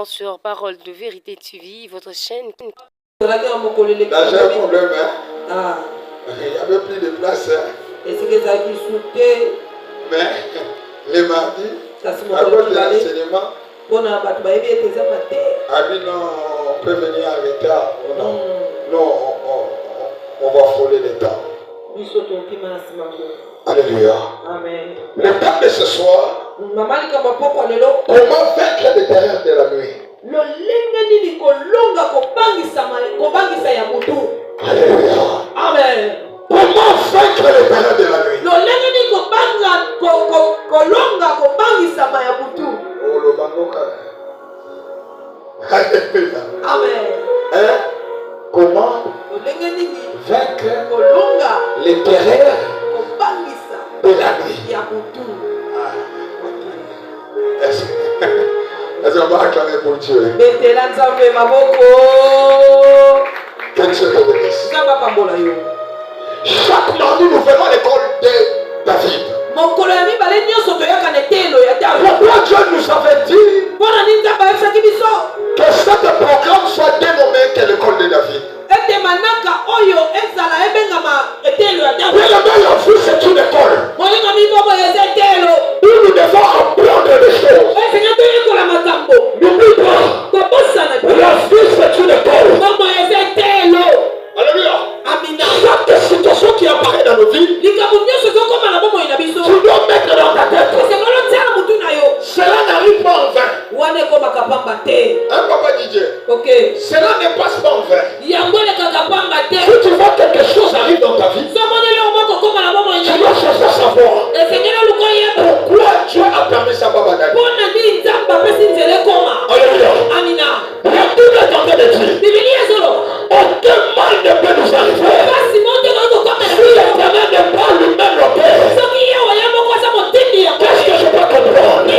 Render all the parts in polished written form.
également sur Parole de Vérité TV, votre chaîne. Là, j'ai un problème, hein? Il n'y avait plus de place. Hein? Et c'est que ça qui sautait. Mais les mardis, à cause de l'enseignement, on peut venir en retard. Non, on va frôler le temps. Alléluia. Amen. Le temps de ce soir, comment vaincre les terreurs de la nuit? Alléluia. Amen. Comment vaincre les terreurs de la nuit? Amen. Hein? Comment vaincre les terreurs de la nuit? Est-ce qu'on va acclamer pour Dieu? Que Dieu te bénisse. Chaque mardi, nous faisons l'école de David. Pourquoi Dieu nous avait dit que ce programme soit dénommé que l'école de David? C'est une école où nous devons apprendre des choses. N'oublie pas, la vie c'est une école. Alléluia. Chaque situation qui apparaît dans nos vies, tu dois mettre dans ta tête. Cela n'arrive pas en vain. Un papa DJ. Cela ne passe pas en vain. Si tu vois quelque chose arrive dans ta vie, tu dois chercher à savoir pourquoi Dieu a permis ça, Baba Dani. Alléluia. La Bible est en train de dire aucun mal ne peut nous arriver. Si l'Éternel n'est pas lui-même le Père, qu'est-ce que je peux comprendre? Il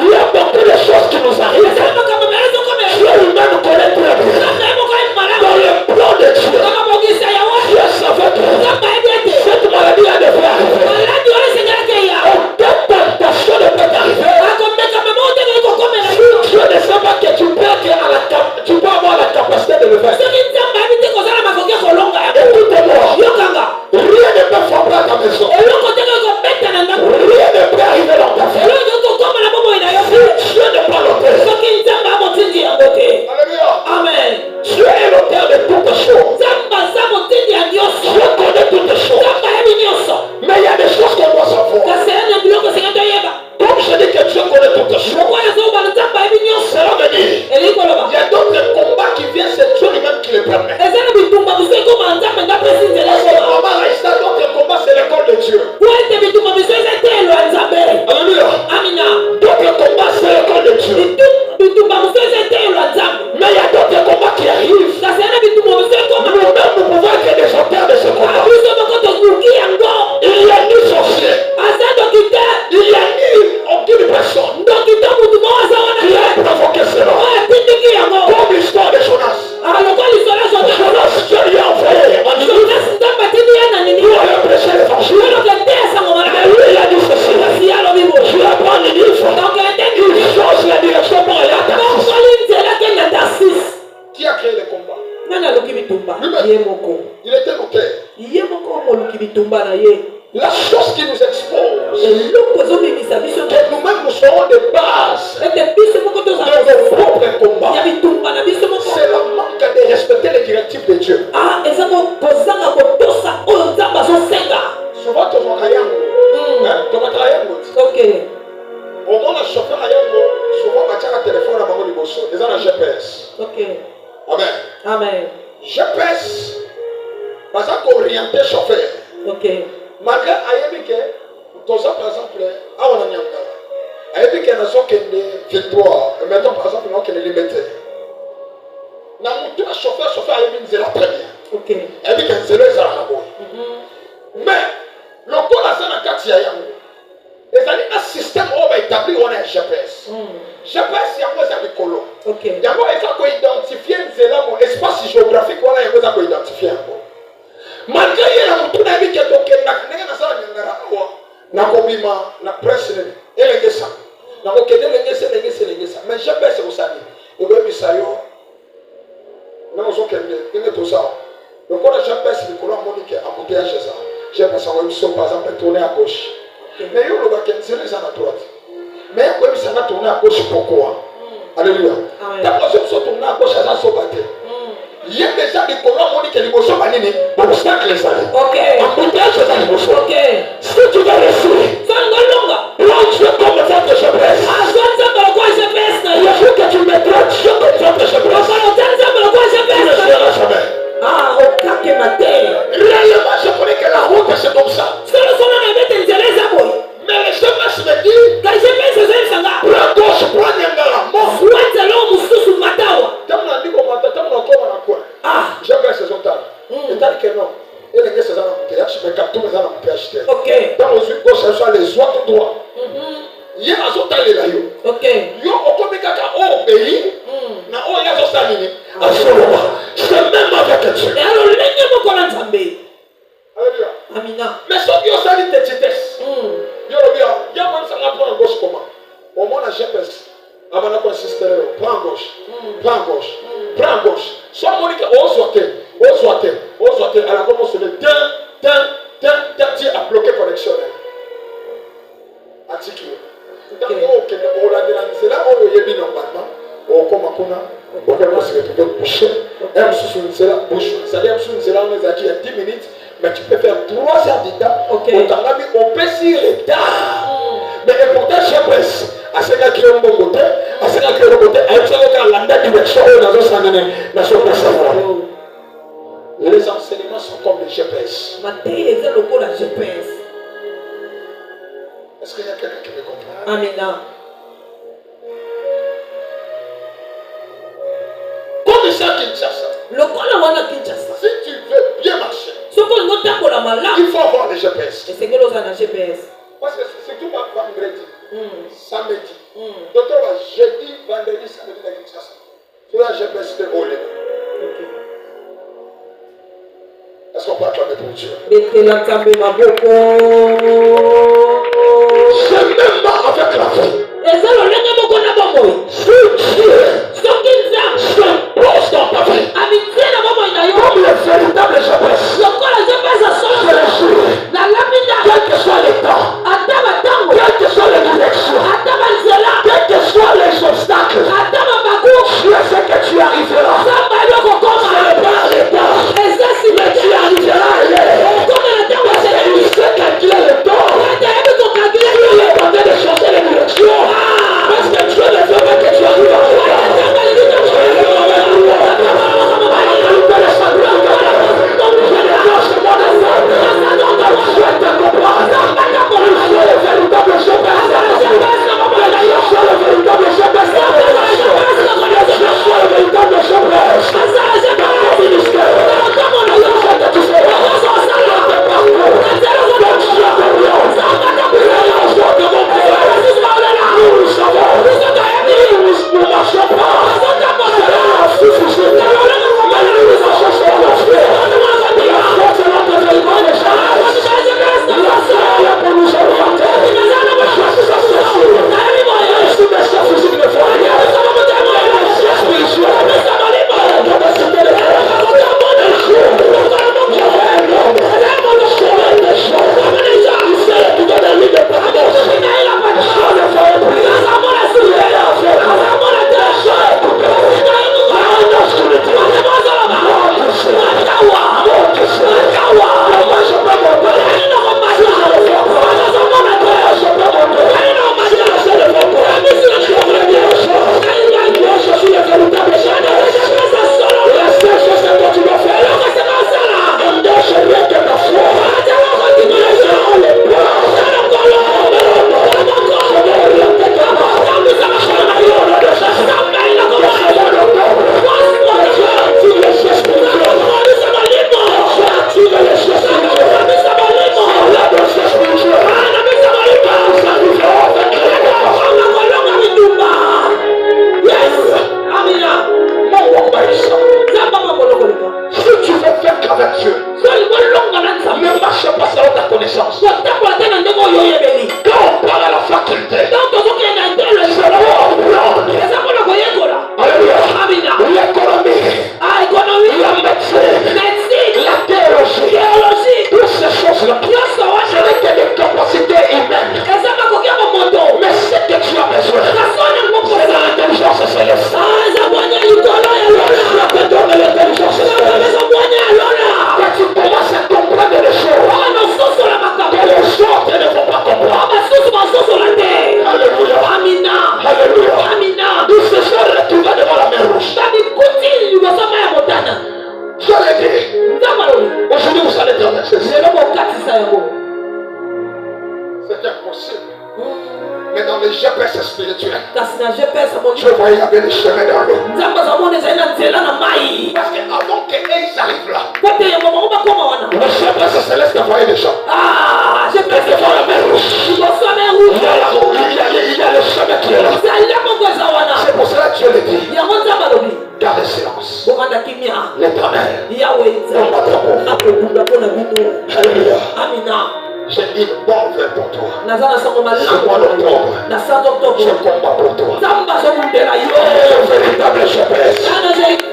y a beaucoup de choses qui nous arrivent. Dieu lui-même connaît très bien. Dans le plan de Dieu, Dieu savait que cette maladie a de faire arriver. Aucune tentation ne peut t'arriver. Si Dieu ne sait pas que tu peux avoir la capacité de le faire. Écoute-moi, rien ne peut frapper à ta maison. Rien ne peut arriver dans ta vie. Si Dieu n'est pas l'auteur. Alléluia. Amen. Dieu est l'auteur de toutes choses. Dieu connaît toutes choses. Mais il y a des choses qu'on doit savoir. Comme je dis que Dieu connaît toutes choses, cela veut dire il y a d'autres combats qui viennent, c'est Dieu lui-même qui les permet. D'autres combats, c'est l'école de Dieu. Alléluia. D'autres combats, c'est l'école de Dieu. Mais il y a d'autres combats qui arrivent. Nous-mêmes, nous pouvons être des auteurs de ce combat. Il n'y a ni sorcier. Il n'y a ni aucune personne qui a provoqué cela. Comme l'histoire de Jonas. Jonas, Dieu lui a envoyé pour aller prêcher l'évangile. Mais lui, il a dit ceci. Je vais prendre le livre. Il change la direction pour aller à Tarsis. Qui a créé le combat? Il était l'auteur. La chose qui nous expose, que nous-mêmes nous serons de base de nos propres combats, c'est le manque de respecter les directives de Dieu. Souvent, tu vas travailler. Ok. Au moins, le chauffeur a souvent un téléphone à mon niveau. Ils ont un GPS. Ok. Amen. Amen. GPS, par exemple, orienté chauffeur. Ok. Malgré Ayébike, par exemple, à on a Nyangara. Ayébike n'a pas de victoire. Mettons par exemple, qu'il est limité. Dans mon tour, chauffeur Ayébike, c'est la première. Ok. Ayébike, c'est le Zarabo. Mais, le corps a ça dans 4 Yayamou. Et ça dit un système où on va établir on a un GPS. GPS, il y a quoi ça de colo. Il y a quoi ça qu'on identifie un espace géographique, on a quoi ça qu'on identifie un peu. Malgré il y a un tout d'avis qui est au Kenya, na kobima na presse et les gens na kokede les gens mais GPS c'est aussi Mais on a tout ça. Donc on a GPS, le colon monique à embouteillage chez ça. GPS en émission par exemple tourner à gauche. Mais il y a le bac c'est les à droite. Mais comme ça va tourner à gauche pourquoi? Alléluia. Quand on se tourner à gauche, ça va se battre. Il y a déjà des colons monique qui sont bannis. Bon, c'est ça que les années. Ok. Embouteillage chez ça, ils vont. Ok. Si tu vas réussir, ça ne va pas. Là, tu es comme ça de GPS. Ah, je ne sais pas quoi GPS. Il faut que tu me mettes sur le genre de GPS. Tu ne seras jamais. Ah, au cas que ma terre. Réellement, je connais que la route c'est comme ça. Mais le GPS me dit, prends gauche, prends Nyangala, mort. Ah, GPS c'est son temps. Et tant que non, et les gars c'est un embouteillage, mais quand tout le monde a un embouteillage. Ok. Dans les yeux gauche, ce soit les oies tout droit. Il y a un autre temps là. Ok. Yo, on peut dire qu'au pays, na o ya zo stamini. C'est même avec Dieu. Et alors, alléluia. Amina. Mais ce qui est sali de vitesse. Yo le bien, il y a même ça va prendre gauche comment? Au moins la GPS. Avant la consistance, prends gauche. Prends gauche. Prends gauche. Soit Monique au soité. À la commence le tu a bloqué connexion. Article. Donc c'est là où il y a bien normalement. Au comme on va se retrouver bouché. C'est là bouche. C'est-à-dire c'est là on les a dit il y a 10 minutes. Mais tu peux faire 3 heures de temps. On peut s'y retard. Mais pourtant, je pense à ce gars qui est au bon côté, à ce gars qui est au bon côté, à ce gars qui est la direction dans son les enseignements sont comme les GPS. Est-ce qu'il y a quelqu'un qui me comprend? Amen. Comme ça, Kinshasa. Si tu veux bien marcher, il faut avoir les GPS. Parce que c'est tout vendredi, samedi. Docteur, jeudi, vendredi, samedi, la Kinshasa. Tu as GPS de haut. Est-ce qu'on peut acclamer pour Dieu? C'est même pas avec la vie. Si Dieu s'impose dans ta vie, comme le véritable GPS, je le jure, quel que soit le temps, quelle que soit la direction, quels que soient les obstacles, tu sais que tu arriveras. Ce n'est pas le temps, mais tu arriveras ailleurs. Parce qu'il sait quand il a le temps, il est en train de changer les directions. GPS spirituel. Je Je voyais avec les chemins dans l'eau. Parce Avant qu'ils arrivent là, que le GPS céleste envoyait des gens. ah, je peux Devant la mer rouge. il y a la route, il y a le chemin qui est là. C'est pour cela que Dieu le dit. Garde le silence. L'Éternel. Alléluia. J'ai une bonne nouvelle pour toi. Ce mois d'octobre, je combat pour toi. Le véritable GPS.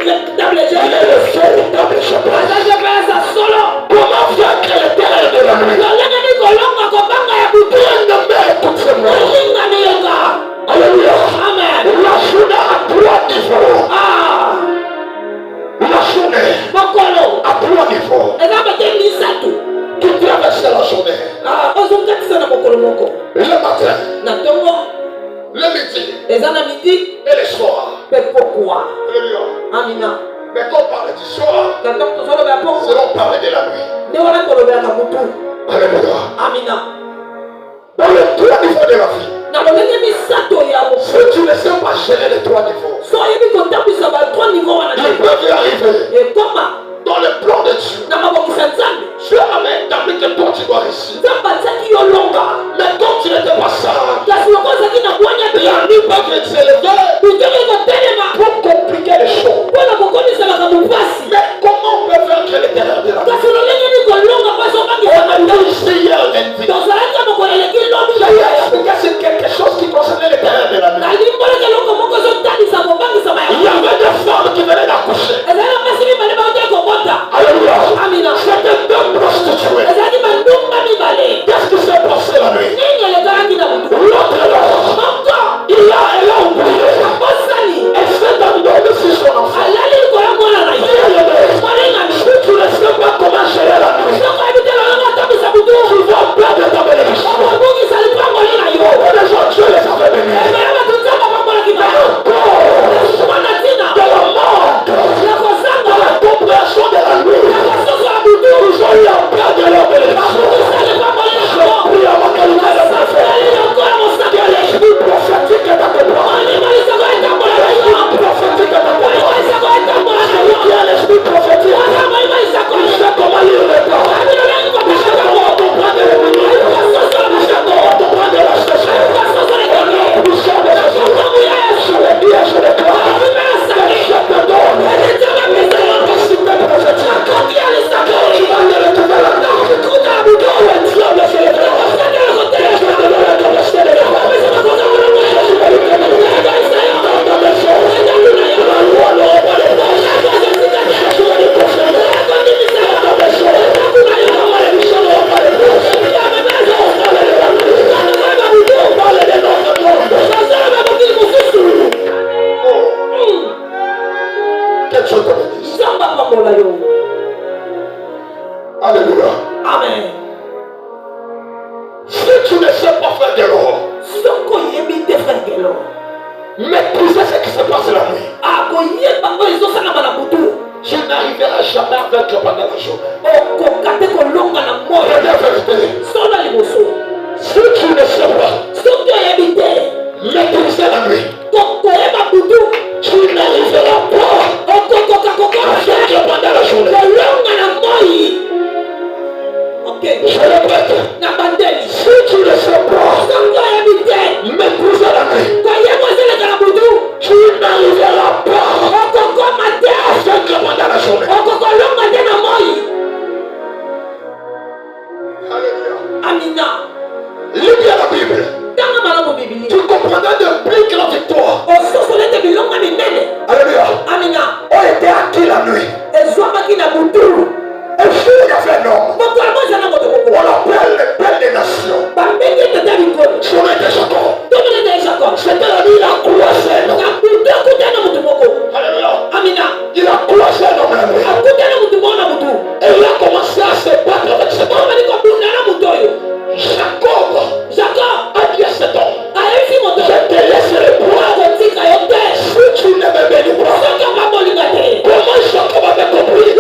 Il est le véritable GPS. Comment vaincre le terrain de la nuit? Bien nommé, écoute-moi. Alléluia. Amen. La journée a 3 niveaux. La journée a 3 niveaux. Tu traverses la journée. Le matin, le midi et le soir. Alléluia. Mais quand on parle du soir, c'est on parle de la nuit. Alléluia. Dans les 3 niveaux de la vie, si tu ne sais pas gérer les 3 niveaux, ils peuvent y arriver. Dans le plan de Dieu, Dieu a même établi que toi tu dois réussir. Mais quand tu n'étais pas sage, la nuit peut s'élever pour compliquer les choses. Mais comment on peut faire que l'intérieur de la nuit? On a dit ici hier lundi. J'ai expliqué c'est quelque chose qui concernait l'intérieur de la nuit. Il y avait des femmes qui venaient d'accoucher. Alléluia. C'était 2 prostituées. Qu'est-ce qui s'est passé la nuit? L'autre là, elle a oublié. Elle s'est endormie sur son enfant. Si tu ne sais pas comment gérer la nuit, tu vas perdre ta bénédiction. Les gens, Dieu les avait bénis. De la mort, de la compréhension de la nuit, ils ont eu à perdre leur bénédiction. Je prie à ma qualité de prophète. Que l'esprit prophétique est dans tes bras. L'esprit prophétique est dans tes bras. Celui qui a l'esprit prophétique, il sait comment lire les temps. Il sait comment comprendre les minutes. Il sait comment comprendre la station. Il sait des choses. Je le dis et je le crois. Je te donne la capacité prophétique. Tu vas le retrouver là-dedans. Le diable se lèvera. Je te donne la capacité de croire. Je vais le donner. Dans ta maison, la loi n'aura pas les forces. Je vais le confirmer. Dans ta maison, la malédiction n'aura pas les forces. On parle de notre monde. Que Dieu te bénisse. Alléluia. Amen. Si tu ne sais pas faire de l'or, maîtriser ce qui se passe la nuit, tu n'arriveras jamais à vaincre pendant la journée. C'est la vérité. Si tu ne sais pas maîtriser la nuit, tu n'arriveras pas à vaincre pendant la journée. Je répète, si tu ne sais pas maîtriser la nuit, tu n'arriveras pas à vaincre pendant la journée. Amina. Lis bien la Bible. Tu comprendras depuis que la victoire, alléluia, ont été acquis la nuit. Et puis il y avait un homme, on l'appelle le père des nations. Son nom était Jacob. C'était la nuit, il a croisé un homme. Alléluia. Il a croisé un homme la nuit. Et il a commencé à se battre avec cet homme. Jacob a dit à cet homme, je te laisse le boire. Si tu ne me bénis pas, comment Jacob avait compris que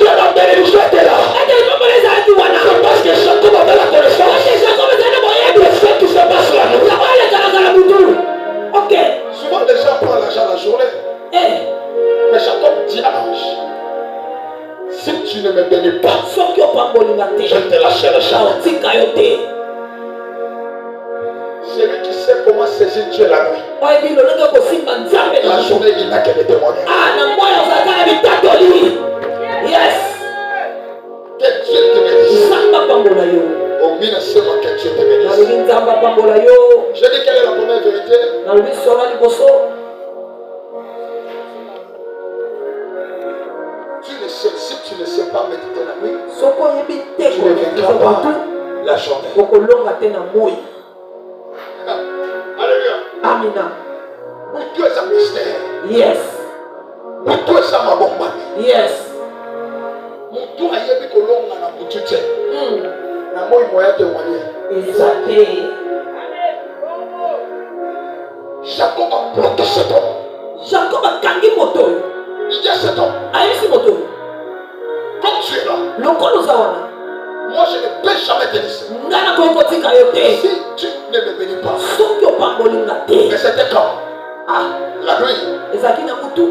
la bénédiction était là? C'est parce que Jacob avait la connaissance de ce qui se passe la nuit. ne me bénis pas, je te lâcherai jamais. Celui qui sait comment saisir Dieu la nuit, la journée, il n'a que des témoignages. Yes. Que Dieu te bénisse. Au milieu seulement que Dieu te bénisse. Je dis quelle est la première vérité? Tu ne sais, si tu ne sais pas méditer la nuit, tu ne vaincras pas la journée. Alléluia. Amina. Pour Dieu, c'est un mystère. Yes. Pour Dieu, c'est ma bombe. Yes. Mon tour a été que l'on a pour tout. La moi, il m'a témoigné. Exactement. Jacob a bloqué cet homme. Jacob a kangi moto. Il y a cet homme. Aïe moto. Comme tu es là. Lokolo zawana. Moi, je ne peux jamais te laisser. Ngana ko tika yote. Si tu ne me bénis pas. Sokyo pambolinga te. Mais c'était quand? Ah, la nuit. Ezaki na mutu.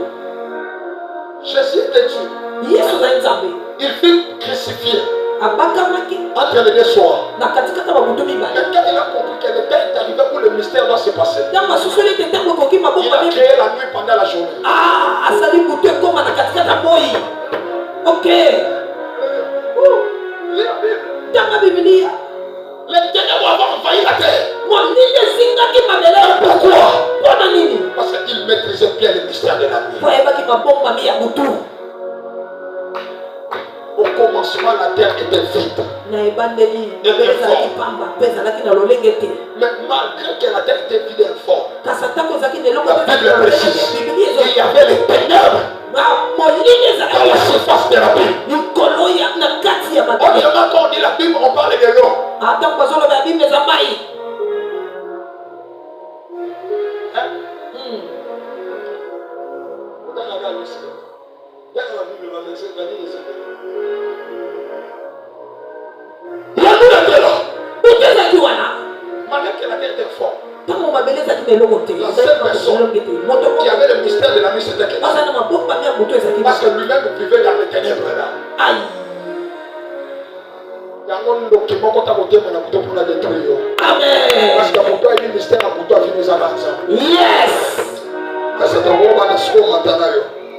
Jésus était Dieu. Yesu na nzambe. Il fut crucifié. Abakamaki. Entre les deux soirs. Na katikata ba mutu mibale. Mais quand il a compris que le temps est arrivé où le mystère doit se passer, il a créé la nuit pendant la journée. Ah, asali mutu koma na katikata boy. Ok. Lis la Bible. Dans la Bible. Les ténèbres vont envahir la terre. Pourquoi? Parce qu'il maîtrisait bien le mystère de la nuit. Au commencement, la terre était vide. Mais malgré que la terre était vide et informe, la Bible précise qu'il y avait les ténèbres dans la surface de la Bible. Autrement, quand on dit la Bible, on parle de l'eau. La nuit était là. Malgré que la terre était forte, la seule personne qui avait le mystère de la nuit, c'était Christ. Parce que lui-même vivait dans les ténèbres là. Aïe. Amen. Parce que pour toi, il y a un mystère pour toi qui nous avance. Yes.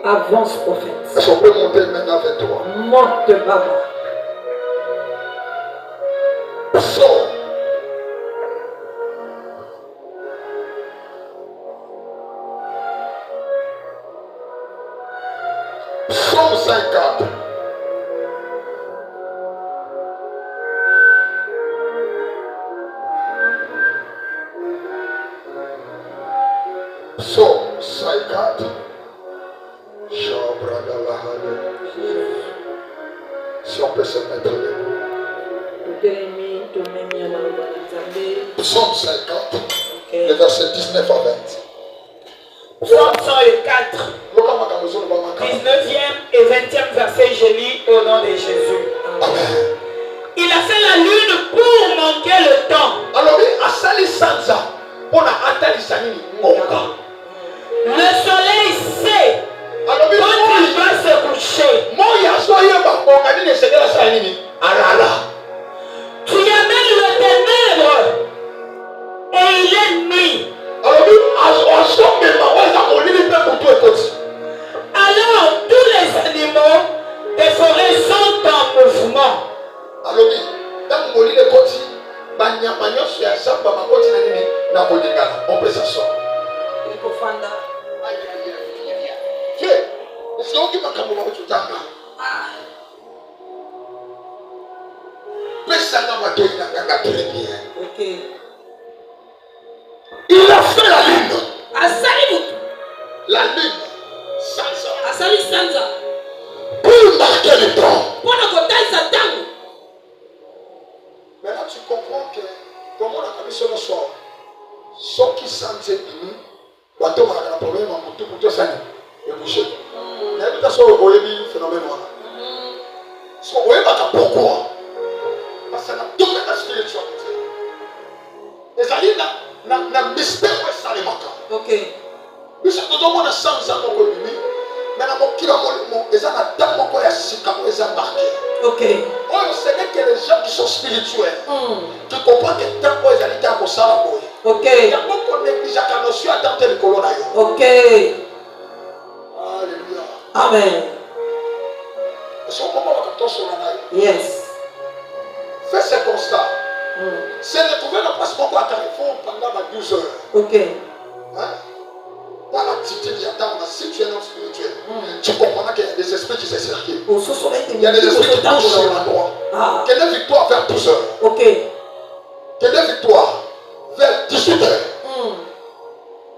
Avance, prophète. Est-ce qu'on peut monter maintenant avec toi? Monte, Baba. Psaume. Psaume 50. Psaume 50. Si on peut se mettre debout. Psaume 50, le verset 19 à 20. Psaume 104, 19e et 20e verset, je lis au nom de Jésus. Amen. Il a fait la lune pour manquer le temps. Alors, Asali Sansa, on a atteint Sanini Monga. Le soleil sait quand il va se coucher. Tu amènes le ténèbre et il est nuit. Alors tous les animaux des forêts sont en mouvement. On peut s'asseoir. Il a fait la lune. La lune sans pour marquer le temps. Maintenant tu comprends que comment on a commis ce soir. Ce qui sentait demi, bateau m'a un problème en tout ça et bouché. Mais tout ça au début phénomène voilà. Ce qu'on voit pourquoi? Parce que tout est spiritualité. Et ça dit na mystère ouais ça les manque. Ok. Nous sommes dans le monde sans ça donc demi. Mais la Ok. Ce n'est que les gens qui sont spirituels qui comprennent que tant qu'ils allaient à Moussa. Ok. Il y a beaucoup de négligence à notion à tenter le colon. Ok. Alléluia. Amen. Yes. Fais ce constat. C'est retrouver le passeport à Carrefour pendant 12 heures. Ok. Hein? Dans l'attitude, si tu es non spirituel, tu comprendras qu'il y a des esprits qui se circulent. Il y a des esprits qui touchent sur l'endroit. Quelle est victoire vers 12 heures? Ok. Quelle est victoire vers 18 heures?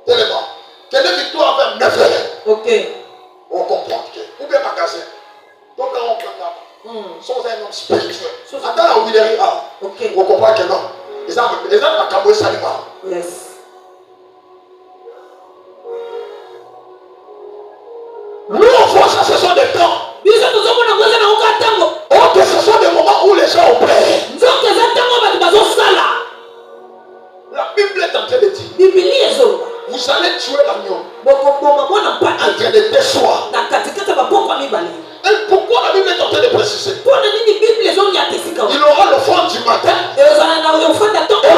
Tellement. Quelle est victoire vers 9 heures? Ok. On comprend que. Ou bien magasin. Donc on prend sans un homme spirituel. Attends la Willery A. On comprend que non. Ils ont pas camoué ça. Yes. Nous on voit ça, ce sont des temps. Autres, ce sont des moments où les gens ont peur. La Bible est en train de dire. Vous allez tuer l'agneau en train de déçoir. Et pourquoi la Bible est en train de préciser? Il aura le front du matin et le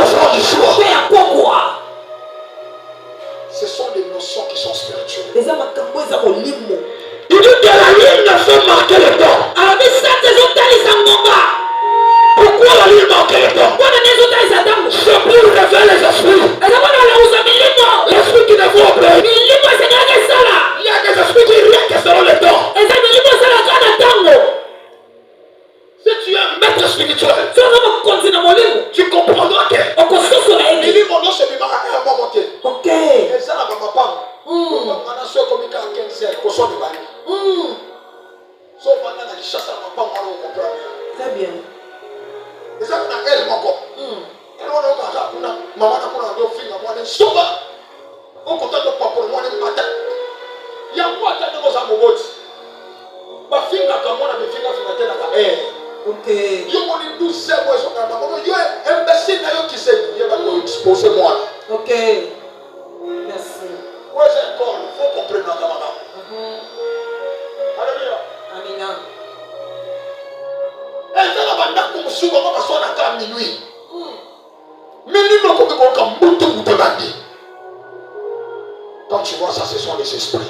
front du soir. Ce sont des notions qui sont spirituelles. Il dit que la lune ne fait marquer le temps. Pourquoi la lune marque le temps? C'est pour révéler les esprits. L'esprit qui ne voit pas. Il y a des esprits qui rien que selon le temps. Si tu es un maître spirituel, tu comprendras que il dit mon nom c'est Bimara et un bon côté. Ok. Et ça n'a pas pas. Maintenant, ceux comme il y a 15 ans, qu'on soit de Bali. Sauf maintenant, il chasse à ma part, on comprend. Très bien. Et ça, on a elle, mon corps. Et on a maman, on a deux filles, on a souvent. On compte de papa, on a matin. Il y a quoi qui a de vos amoureux? Ma fille, comme on a des filles, on a fait la haine. Ok. Il y a 12 ans, moi, il y a un imbécile qui s'est dit, il va exposer moi. Ok. Merci. Ouais, c'est encore, il faut comprendre la camarade. Alléluia. Amina. Et ça, la bande comme souvent, on va s'en attendre à minuit. Minuit, on va comme mouton ou de bandit. Quand tu vois ça, ce sont les esprits.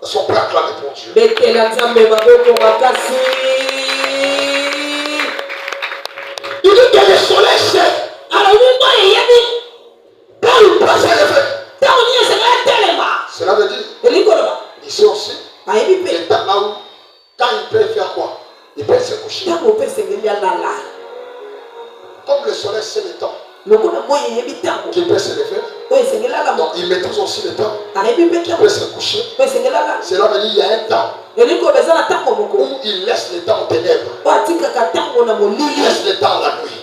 Ils sont prêts à clamer pour Dieu. Il dit que le soleil c'est. Quand il passe à l'éveil. Cela veut dire. Ici aussi. Les temps là où. Quand il peut faire quoi? Il peut se coucher. Comme le soleil c'est le temps. Qui peut se lever. Donc il maîtrise aussi le temps. Qui peut se coucher. Cela veut dire qu'il y a un temps où il laisse le temps aux ténèbres. Il laisse le temps à la nuit.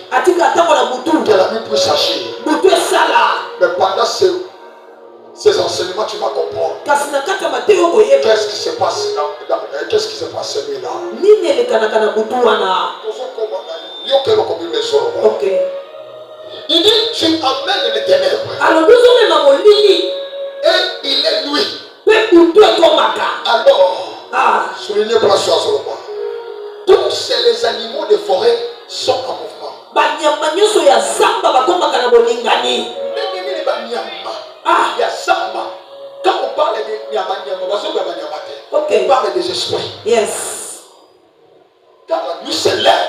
Que la nuit puisse agir. Mais pendant ces enseignements, tu vas comprendre. Qu'est-ce qui se passe qu'est-ce qui se passe cette nuit-là? Ok. Il dit, tu amènes les ténèbres. Et il est nuit. Alors, soulignez pour la soirée seulement. Tous les animaux de forêt sont en mouvement. Il y a samba. Quand on parle de nyama, on parle des esprits. Yes. Quand la nuit se lève,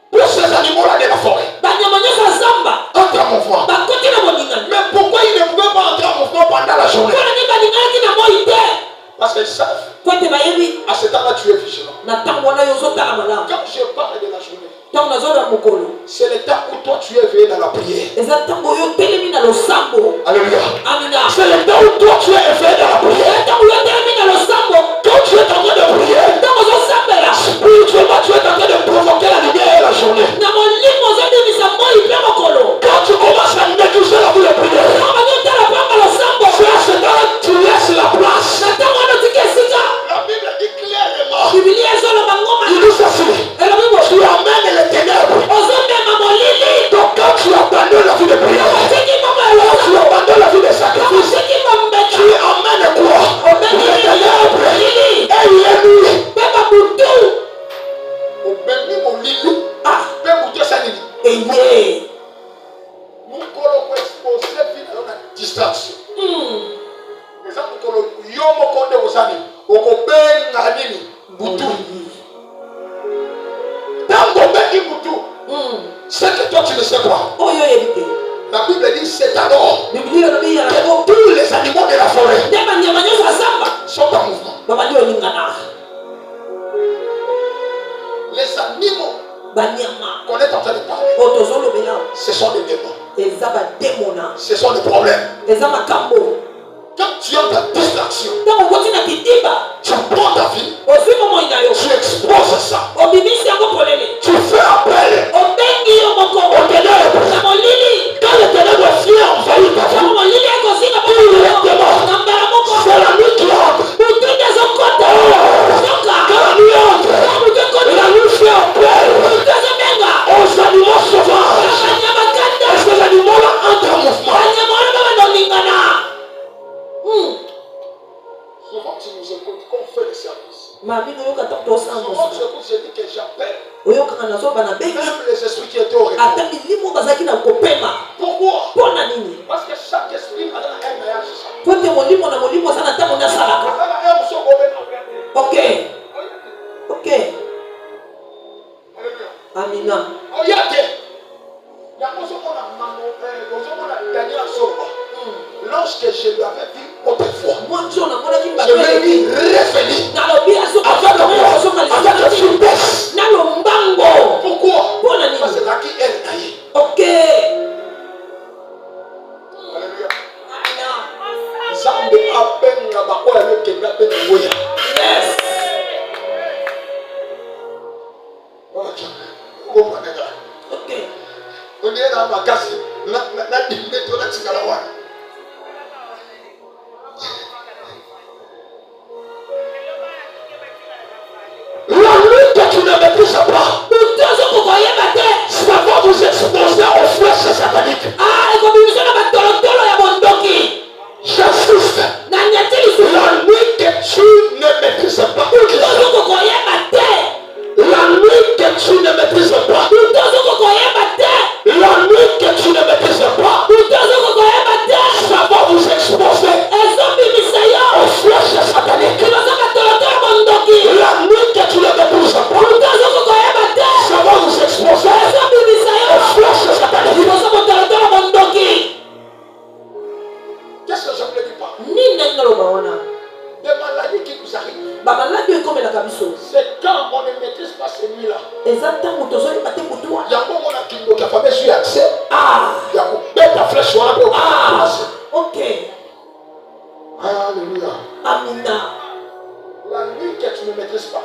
tous ces animaux-là de la forêt entrent en mouvement. Mais pourquoi ils ne pouvaient pas entrer en mouvement pendant la journée? Parce qu'ils savent. À ce temps-là, tu es vigilant. Quand je parle de la journée, c'est le temps où toi tu es veillé dans la prière. Alléluia. C'est le temps où toi tu es éveillé dans la prière. Quand tu es en train de prier, spirituellement tu es en train de provoquer la lumière et la journée. Quand tu commences à négliger la vie de prière, c'est à ce temps tu laisses la place. La Bible dit clairement. Il dit ceci. Tu amènes les ténèbres. Donc quand tu abandonnes la vie de prière, quand tu abandonnes la vie de sacrifice, tu amènes yomo konde kozani okobenga nini butu tango bengi butu c'est que toi tu ne sais pas. La Bible dit c'est alors que tous les animaux de la forêt sont en mouvement. Les animaux qu'on est en train de parler, ce sont des démons. Ce sont des problèmes. Quand tu as ta distraction, tu prends ta vie, tu exposes ça, tu fais appel au ténèbres. Quand le ténèbre vient envahir ta vie, c'est la nuit qui entre. Quand la nuit entre, la nuit fait appel aux animaux sauvages. Et ces animaux-là entrent en mouvement. Souvent tu nous écoutes quand on fait le service. Souvent tu écoutes, je dis que j'appelle. Même les esprits qui étaient au repos. Pourquoi? Parce que chaque esprit a un maillage. Ok. Amina. Lorsque je lui avais dit autrefois, je lui ai dit revenir avec la souplesse. Pourquoi? Parce que la qui est naïe. Ok. Alléluia. Zambe abenga bakoya lekenga pe ngoya. Yes. Ok. On est dans ma casse. Na dimbe to na tikala wana. La lutte que tu ne maîtrises pas, ça va vous exposer aux flèches sataniques. J'insiste. La nuit que tu ne maîtrises pas. La nuit que tu ne maîtrises pas. La nuit que tu ne maîtrises pas. Ça va vous exposer aux flèches sataniques. La nuit que tu ne maîtrises pas. Ça va vous exposer aux flèches sataniques. Qu'est-ce que je voulais dire par des maladies qui nous arrivent? C'est quand on ne maîtrise pas ces nuits-là. Il y a beaucoup de gens qui ont fait accès. Il y a beaucoup de flèches sur la peau. Ok. Alléluia. Amina. La nuit que tu ne maîtrises pas,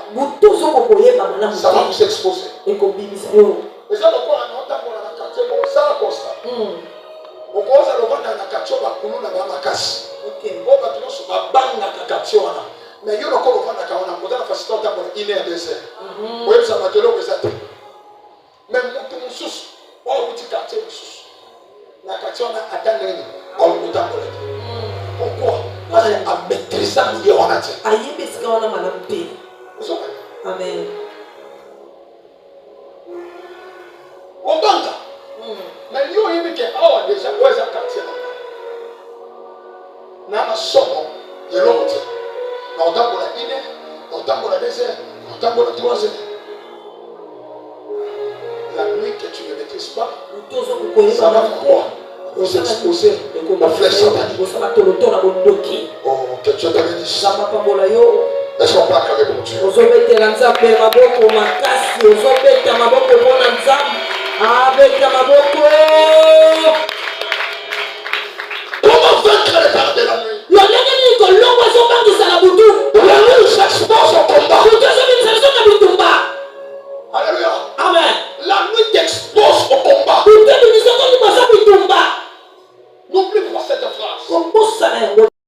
ça va vous exposer. Et ça, on ça constat. On commence à le vendre dans la quartier, on va la casse. On va toujours se battre dans la quartier. Mais il y a encore le vent dans la facilité de une heure, 2 heures. Oui, ça va te le présenter. Même mon sous, on va dire quartier sous. La quartier, on a atteint l'année. On va dire pourquoi? Parce qu'à maîtriser ça, il y a un atteint. Amen. On banga. Mais il y a un qui est déjà où est-ce quartier? Nana somo, il y a l'autre. On t'a pour la idée, on t'a pour la désert, on t'a pour la 3 heures. La nuit que tu ne maîtrises pas, ça va faire quoi? Vous exposer la flèche satanique. Oh, que Dieu te bénisse. Est-ce qu'on peut acclamer pour Dieu? Avec